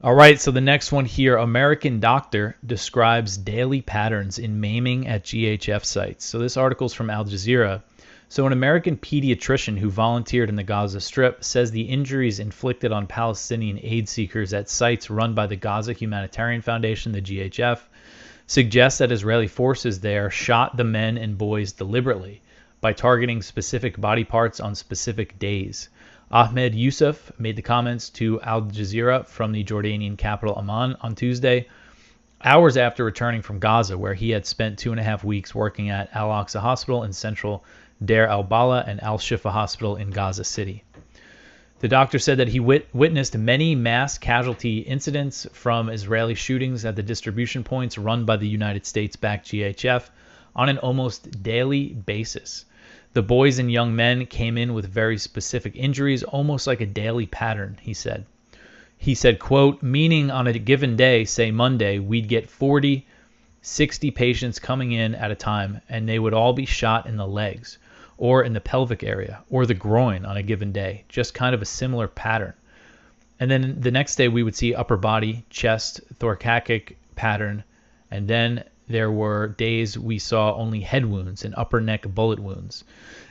All right, so the next one here, American doctor describes daily patterns in maiming at GHF sites. So this article is from Al Jazeera. So an American pediatrician who volunteered in the Gaza Strip says the injuries inflicted on Palestinian aid seekers at sites run by the Gaza Humanitarian Foundation, the GHF, suggest that Israeli forces there shot the men and boys deliberately by targeting specific body parts on specific days. Ahmed Youssef made the comments to Al Jazeera from the Jordanian capital Amman on Tuesday, hours after returning from Gaza, where he had spent 2.5 weeks working at Al-Aqsa Hospital in central Deir al-Bala and Al-Shifa Hospital in Gaza City. The doctor said that he witnessed many mass casualty incidents from Israeli shootings at the distribution points run by the United States-backed GHF on an almost daily basis. The boys and young men came in with very specific injuries, almost like a daily pattern, he said. He said, quote, meaning on a given day, say Monday, we'd get 40, 60 patients coming in at a time, and they would all be shot in the legs or in the pelvic area or the groin on a given day, just kind of a similar pattern. And then the next day we would see upper body, chest, thoracic pattern, and then there were days we saw only head wounds and upper neck bullet wounds.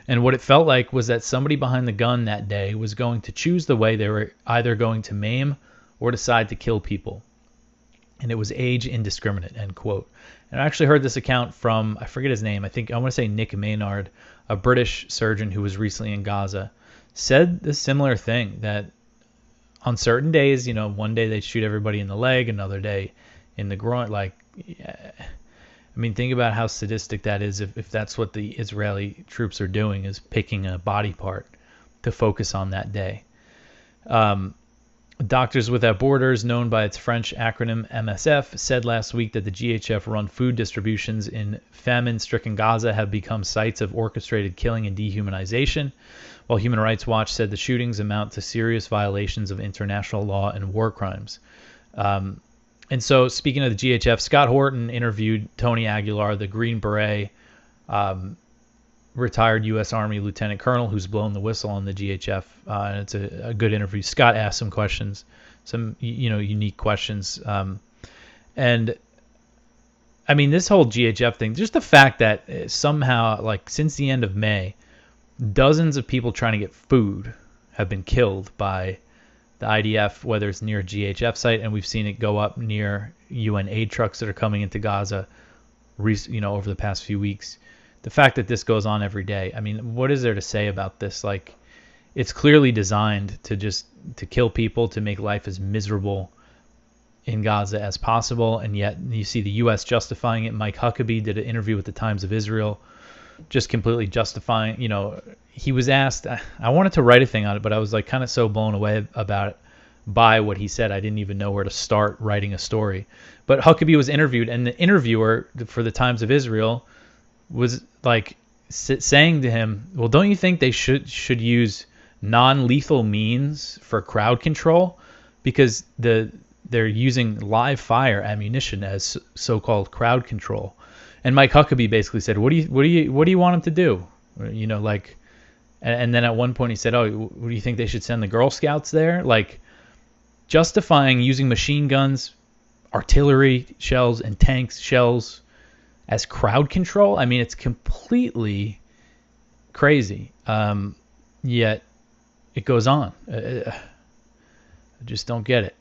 And what it felt like was that somebody behind the gun that day was going to choose the way they were either going to maim or decide to kill people. And it was age indiscriminate, end quote. And I actually heard this account from, I forget his name, I want to say Nick Maynard, a British surgeon who was recently in Gaza, said the similar thing, that on certain days, one day they shoot everybody in the leg, another day in the groin. Think about how sadistic that is if that's what the Israeli troops are doing, is picking a body part to focus on that day. Doctors Without Borders, known by its French acronym MSF, said last week that the GHF-run food distributions in famine-stricken Gaza have become sites of orchestrated killing and dehumanization, while Human Rights Watch said the shootings amount to serious violations of international law and war crimes. And so, speaking of the GHF, Scott Horton interviewed Tony Aguilar, the Green Beret, retired U.S. Army Lieutenant Colonel who's blown the whistle on the GHF, and it's a good interview. Scott asked some questions, some unique questions, and I mean this whole GHF thing, just the fact that somehow, since the end of May, dozens of people trying to get food have been killed by the IDF, whether it's near a GHF site, and we've seen it go up near UN aid trucks that are coming into Gaza, over the past few weeks. The fact that this goes on every day, what is there to say about this? It's clearly designed to kill people, to make life as miserable in Gaza as possible, and yet you see the U.S. justifying it. Mike Huckabee did an interview with the Times of Israel, just completely justifying. He was asked, I wanted to write a thing on it, but I was kind of so blown away about it by what he said, I didn't even know where to start writing a story. But Huckabee was interviewed, and the interviewer for the Times of Israel was saying to him, well, don't you think they should use non-lethal means for crowd control, because they're using live fire ammunition as so-called crowd control? And Mike Huckabee basically said, what do you want him to do? And then at one point he said, oh, what do you think they should send the Girl Scouts there? Justifying using machine guns, artillery shells, and tanks shells as crowd control. It's completely crazy. Yet it goes on. I just don't get it.